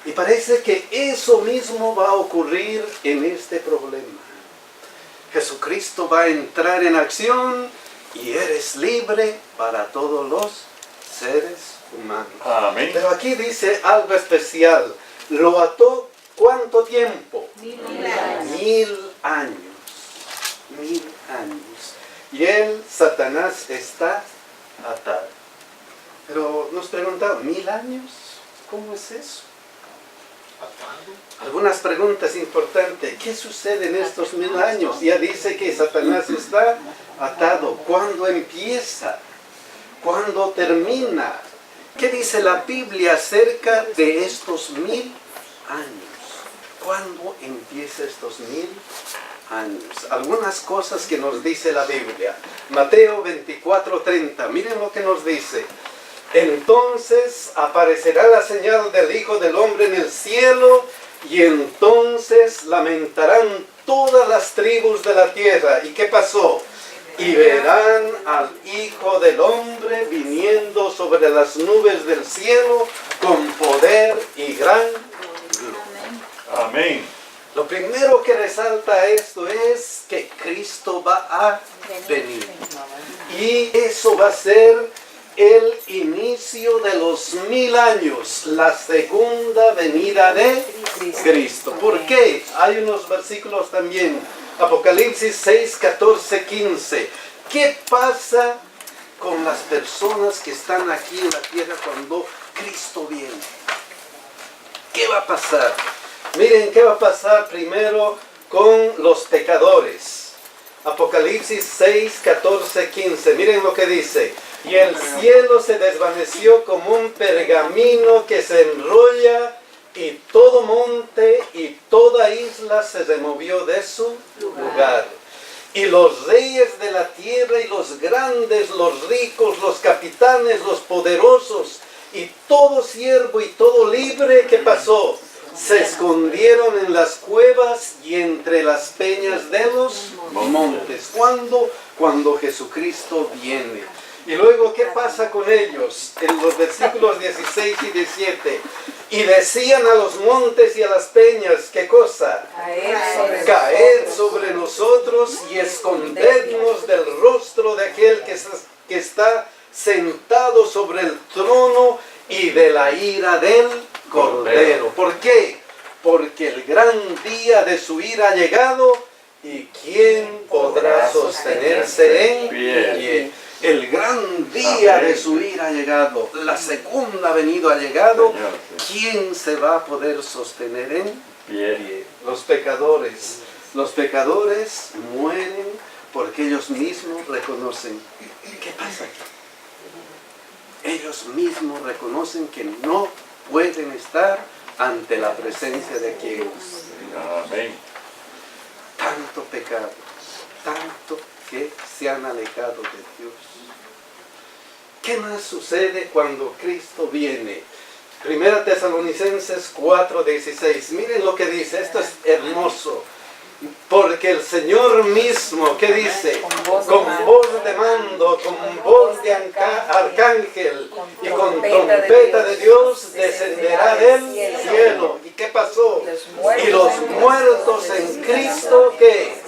Y parece que eso mismo va a ocurrir en este problema. Jesucristo va a entrar en acción y eres libre para todos los seres humanos. Amén. Pero aquí dice algo especial. Lo ató, ¿cuánto tiempo? 1000 1000 años. 1000 años. Y él, Satanás, está atado. Pero nos preguntamos, ¿1000 años? ¿Cómo es eso? Algunas preguntas importantes. ¿Qué sucede en estos 1000 años? Ya dice que Satanás está atado. ¿Cuándo empieza? ¿Cuándo termina? ¿Qué dice la Biblia acerca de estos 1000 años? ¿Cuándo empieza estos 1000 años? Algunas cosas que nos dice la Biblia. Mateo 24:30. Miren lo que nos dice. Entonces aparecerá la señal del Hijo del Hombre en el cielo, y entonces lamentarán todas las tribus de la tierra. ¿Y qué pasó? Y verán al Hijo del Hombre viniendo sobre las nubes del cielo con poder y gran gloria. Amén. Lo primero que resalta esto es que Cristo va a venir. Y eso va a ser el inicio de los 1000 años, la segunda venida de Cristo. ¿Por qué? Hay unos versículos también. Apocalipsis 6, 14, 15. ¿Qué pasa con las personas que están aquí en la tierra cuando Cristo viene? ¿Qué va a pasar? Miren qué va a pasar primero con los pecadores. Apocalipsis 6, 14, 15. Miren lo que dice. Y el cielo se desvaneció como un pergamino que se enrolla, y todo monte y toda isla se removió de su lugar. Y los reyes de la tierra y los grandes, los ricos, los capitanes, los poderosos, y todo siervo y todo libre, ¿qué pasó? Se escondieron en las cuevas y entre las peñas de los montes. ¿Cuándo? Cuando Jesucristo viene. Y luego, ¿qué pasa con ellos? En los versículos 16 y 17. Y decían a los montes y a las peñas, ¿qué cosa? Caed sobre nosotros y escondednos del rostro de aquel que está sentado sobre el trono y de la ira del Cordero. ¿Por qué? Porque el gran día de su ira ha llegado, y ¿quién podrá sostenerse en pie? El gran día de su ira ha llegado, la segunda venida ha llegado. ¿Quién se va a poder sostener en pie? Los pecadores mueren porque ellos mismos reconocen. ¿Qué pasa aquí? Ellos mismos reconocen que no pueden estar ante la presencia de quien. Amén. Tanto pecado, tanto que se han alejado de Dios. ¿Qué más sucede cuando Cristo viene? Primera Tesalonicenses 4:16. Miren lo que dice, esto es hermoso. Porque el Señor mismo, ¿qué dice? Con voz de mando, con voz de arcángel y con trompeta de Dios descenderá del cielo. ¿Y qué pasó? Y los muertos en Cristo, ¿qué?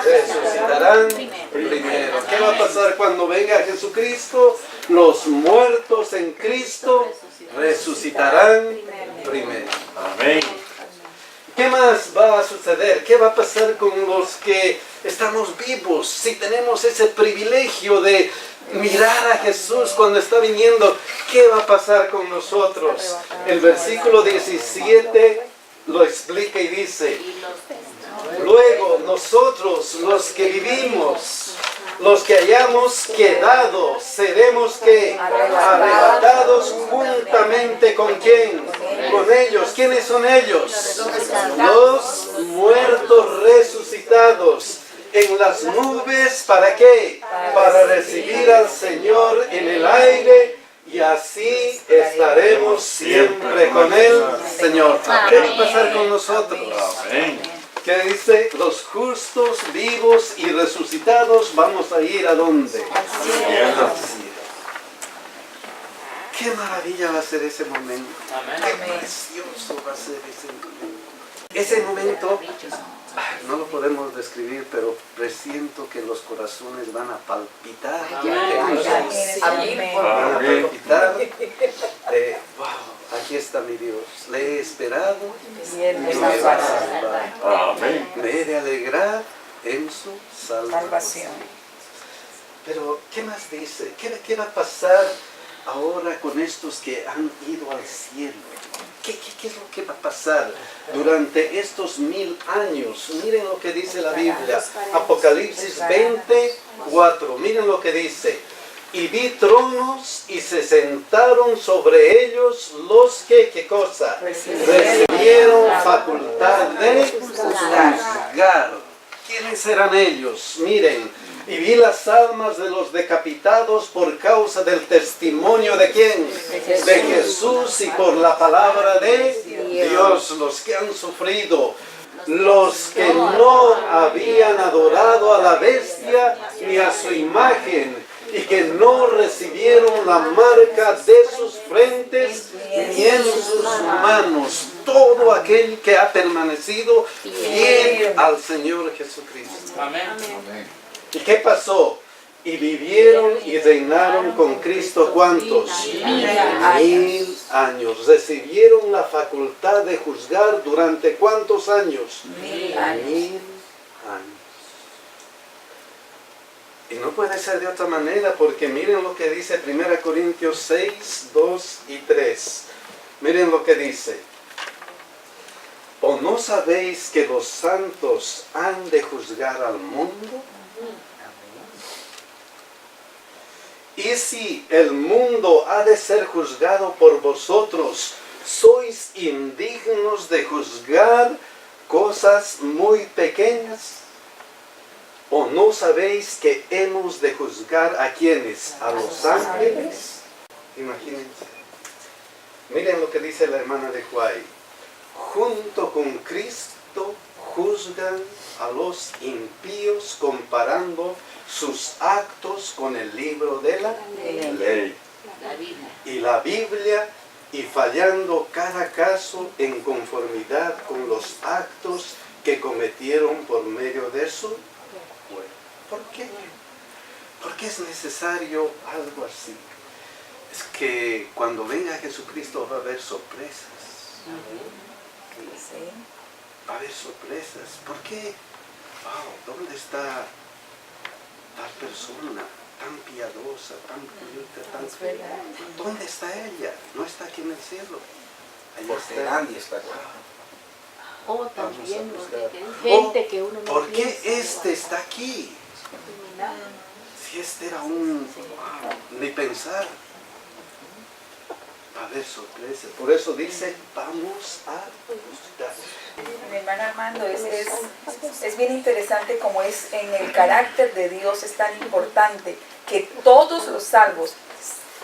Resucitarán primero. ¿Qué va a pasar cuando venga Jesucristo? Los muertos en Cristo resucitarán primero. Amén. ¿Qué más va a suceder? ¿Qué va a pasar con los que estamos vivos? Si tenemos ese privilegio de mirar a Jesús cuando está viniendo, ¿qué va a pasar con nosotros? El versículo 17 lo explica y dice: luego nosotros, los que vivimos, los que hayamos quedado, seremos que arrebatados juntamente con ¿quién? Con ellos. ¿Quiénes son ellos? Los muertos resucitados en las nubes. ¿Para qué? Para recibir al Señor en el aire, y así estaremos siempre con el Señor. ¿Qué va a pasar con nosotros? Amén. ¿Qué dice? Los justos, vivos y resucitados, vamos a ir ¿a dónde? Al cielo. Al cielo. Qué maravilla va a ser ese momento. Amén. Qué precioso va a ser ese momento. Ese momento, no lo podemos describir, pero presiento que los corazones van a palpitar. Van a palpitar. Wow, aquí está mi Dios. Le he esperado y me va a salvar. Amén. Me he de alegrar en su salvación. Salvación. Pero, ¿qué más dice? ¿Qué va a pasar ahora con estos que han ido al cielo? ¿Qué es lo que va a pasar durante estos 1000 años? Miren lo que dice la Biblia. Apocalipsis 20:4. Miren lo que dice. Y vi tronos y se sentaron sobre ellos los que, ¿qué cosa? Recibieron facultad de juzgar. ¿Quiénes eran ellos? Miren. Y vi las almas de los decapitados por causa del testimonio de ¿quién? De Jesús, y por la palabra de Dios. Los que han sufrido, los que no habían adorado a la bestia ni a su imagen, y que no recibieron la marca de sus frentes ni en sus manos. Todo aquel que ha permanecido fiel al Señor Jesucristo. Amén. Amén. ¿Y qué pasó? Y vivieron y reinaron con Cristo, ¿cuántos? 1000 años. Recibieron la facultad de juzgar durante ¿cuántos años? 1000 años. 1000 años. Y no puede ser de otra manera, porque miren lo que dice 1 Corintios 6, 2 y 3. Miren lo que dice. ¿O no sabéis que los santos han de juzgar al mundo? Y si el mundo ha de ser juzgado por vosotros, ¿sois indignos de juzgar cosas muy pequeñas? ¿O no sabéis que hemos de juzgar a quienes? ¿A los ángeles? Imagínense. Miren lo que dice la hermana de Huay. Junto con Cristo juzgan a los impíos comparando sus actos con el libro de la ley La Biblia. y la Biblia, y fallando cada caso en conformidad con los actos que cometieron por medio de su cuerpo. ¿Por qué? Porque es necesario algo así. Es que cuando venga Jesucristo va a haber sorpresas. Sí. Va a haber sorpresas. ¿Por qué? Wow, ¿dónde está tal persona tan piadosa, tan pura, Es verdad. ¿Dónde está ella? No está aquí en el cielo. Allí Porque está. nadie está acá. O también Vamos a ¿no? buscar. que hay gente que uno no ¿Por qué piensa, este está aquí? Si este era un... wow, ni pensar. Va a haber sorpresas. Por eso dice, vamos a buscar. Mi hermana Armando, es bien interesante como es en el carácter de Dios, es tan importante que todos los salvos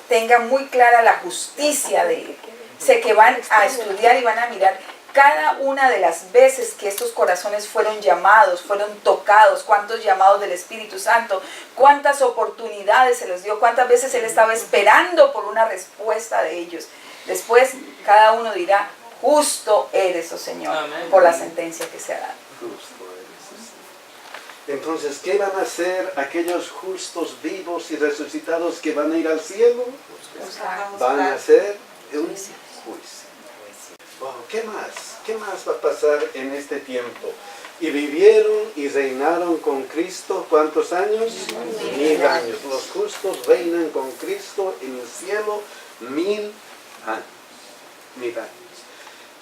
tengan muy clara la justicia de Él. Sé que van a estudiar y van a mirar cada una de las veces que estos corazones fueron llamados, fueron tocados, cuántos llamados del Espíritu Santo, cuántas oportunidades se les dio, cuántas veces Él estaba esperando por una respuesta de ellos. Después cada uno dirá, justo eres, oh Señor, Amén. por la sentencia que se ha dado. Justo eres, sí. Entonces, ¿qué van a hacer aquellos justos vivos y resucitados que van a ir al cielo? Van a hacer un juicio. Wow, ¿qué más? ¿Qué más va a pasar en este tiempo? Y vivieron y reinaron con Cristo, ¿cuántos años? 1000 años. Los justos reinan con Cristo en el cielo 1000 años. 1000 años.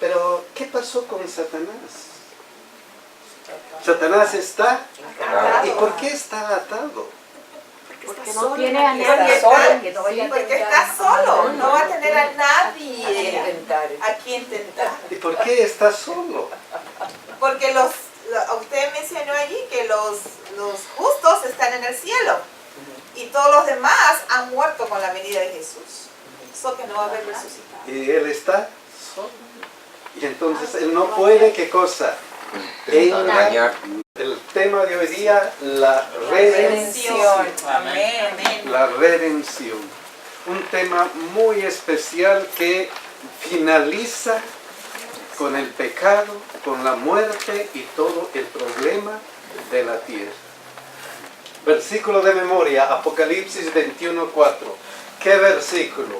Pero, ¿qué pasó con Satanás? Satanás está. ¿Y por qué está atado? porque no tiene a Porque nadie está solo. que no vaya a Porque tentar. está solo, no va a tener a nadie Intentar. a quien tentar. ¿Y por qué está solo? Porque usted mencionó allí que los justos están en el cielo y todos los demás han muerto con la venida de Jesús. Eso que no va a haber resucitado. Y él está solo. Y entonces él no puede, ¿qué cosa? Engañar. El tema de hoy día, la redención. Amén. La redención. Un tema muy especial que finaliza con el pecado, con la muerte y todo el problema de la tierra. Versículo de memoria, Apocalipsis 21:4. ¿Qué versículo?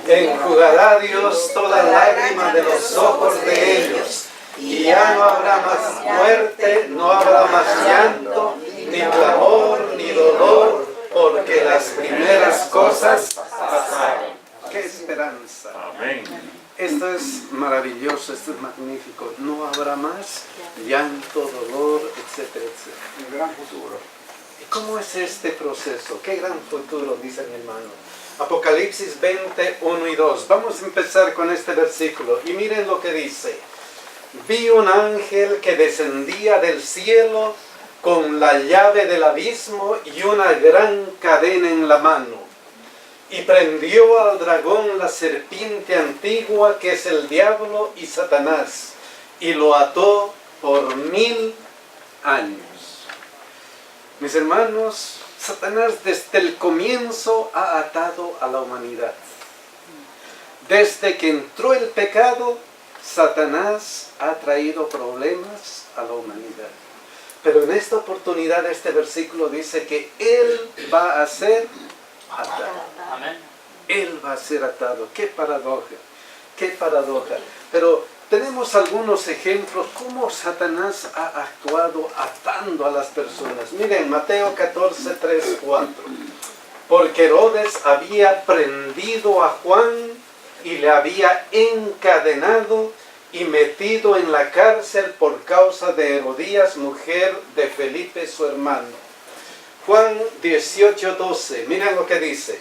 Enjugará Dios toda lágrima de los ojos de ellos, y ya no habrá más muerte, no habrá más llanto, ni clamor, ni dolor, porque las primeras cosas pasaron. ¡Qué esperanza! Amén. Esto es maravilloso, esto es magnífico. No habrá más llanto, dolor, etcétera, etcétera. Un gran futuro. ¿Y cómo es este proceso? ¡Qué gran futuro!, dice mi hermano. Apocalipsis 20, 1 y 2. Vamos a empezar con este versículo. Y miren lo que dice. Vi un ángel que descendía del cielo con la llave del abismo y una gran cadena en la mano. Y prendió al dragón, la serpiente antigua, que es el diablo y Satanás, y lo ató por 1000 años. Mis hermanos, Satanás desde el comienzo ha atado a la humanidad. Desde que entró el pecado, Satanás ha traído problemas a la humanidad. Pero en esta oportunidad este versículo dice que Él va a ser atado. Amén. Él va a ser atado. ¡Qué paradoja! ¡Qué paradoja! Pero tenemos algunos ejemplos cómo Satanás ha actuado atando a las personas. Miren, Mateo 14, 3, 4. Porque Herodes había prendido a Juan y le había encadenado y metido en la cárcel por causa de Herodías, mujer de Felipe su hermano. Juan 18:12, miren lo que dice.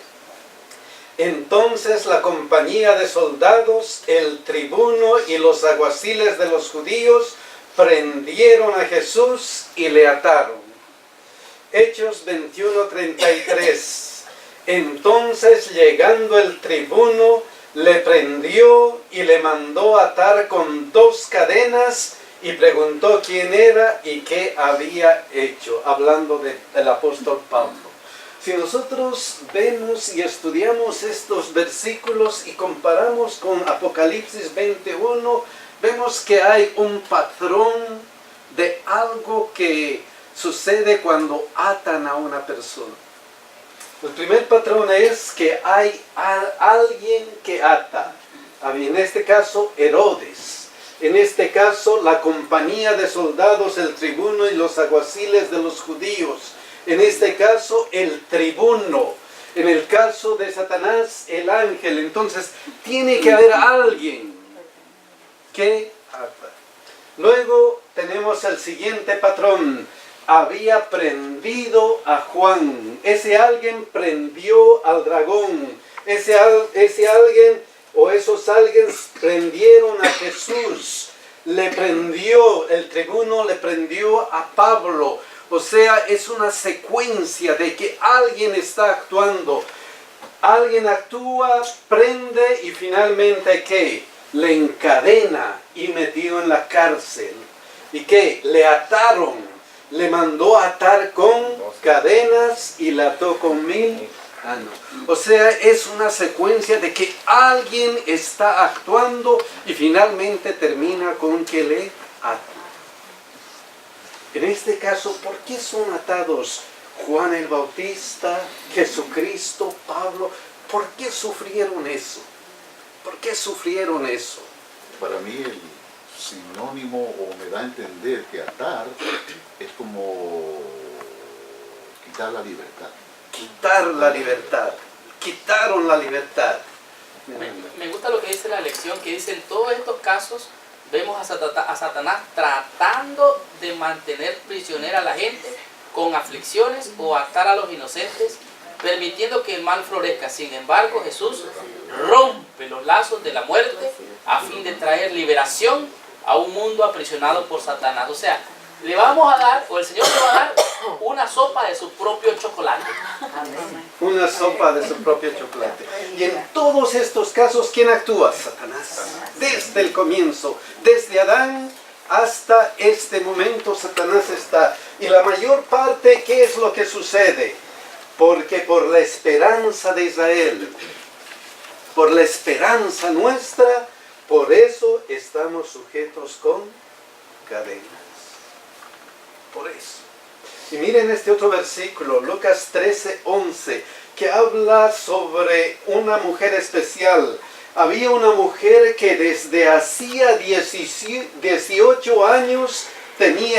Entonces la compañía de soldados, el tribuno y los alguaciles de los judíos prendieron a Jesús y le ataron. Hechos 21:33. Entonces llegando el tribuno, le prendió y le mandó atar con 2 cadenas y preguntó quién era y qué había hecho, hablando del apóstol Pablo. Si nosotros vemos y estudiamos estos versículos y comparamos con Apocalipsis 21, vemos que hay un patrón de algo que sucede cuando atan a una persona. El primer patrón es que hay alguien que ata. En este caso, Herodes. En este caso, la compañía de soldados, el tribuno y los alguaciles de los judíos. En este caso, el tribuno. En el caso de Satanás, el ángel. Entonces, tiene que haber alguien que ata. Luego tenemos el siguiente patrón. Había prendido a Juan. Ese alguien prendió al dragón. Ese alguien o esos alguien prendieron a Jesús. Le prendió, el tribuno le prendió a Pablo. O sea, es una secuencia de que alguien está actuando. Alguien actúa, prende y finalmente ¿qué? Le encadena y metió en la cárcel. ¿Y qué? Le ataron. Le mandó atar con cadenas y la ató con 1000 años. O sea, es una secuencia de que alguien está actuando y finalmente termina con que le ata. En este caso, ¿por qué son atados Juan el Bautista, Jesucristo, Pablo? ¿Por qué sufrieron eso? ¿Por qué sufrieron eso? Para mí el sinónimo o me da a entender que atar es como quitar la libertad. Quitar la libertad. Quitaron la libertad. Me gusta lo que dice la lección, que dice en todos estos casos vemos a Satanás tratando de mantener prisionera a la gente con aflicciones o atar a los inocentes, permitiendo que el mal florezca. Sin embargo, Jesús rompe los lazos de la muerte a fin de traer liberación a un mundo aprisionado por Satanás. O sea, le vamos a dar, o el Señor le va a dar, una sopa de su propio chocolate. Una sopa de su propio chocolate. Y en todos estos casos, ¿quién actúa? Satanás. Desde el comienzo, desde Adán hasta este momento, Satanás está. Y la mayor parte, ¿qué es lo que sucede? Porque por la esperanza de Israel, por la esperanza nuestra, por eso estamos sujetos con cadenas. Por eso. Y miren este otro versículo, Lucas 13:11, que habla sobre una mujer especial. Había una mujer que desde hacía 18 años tenía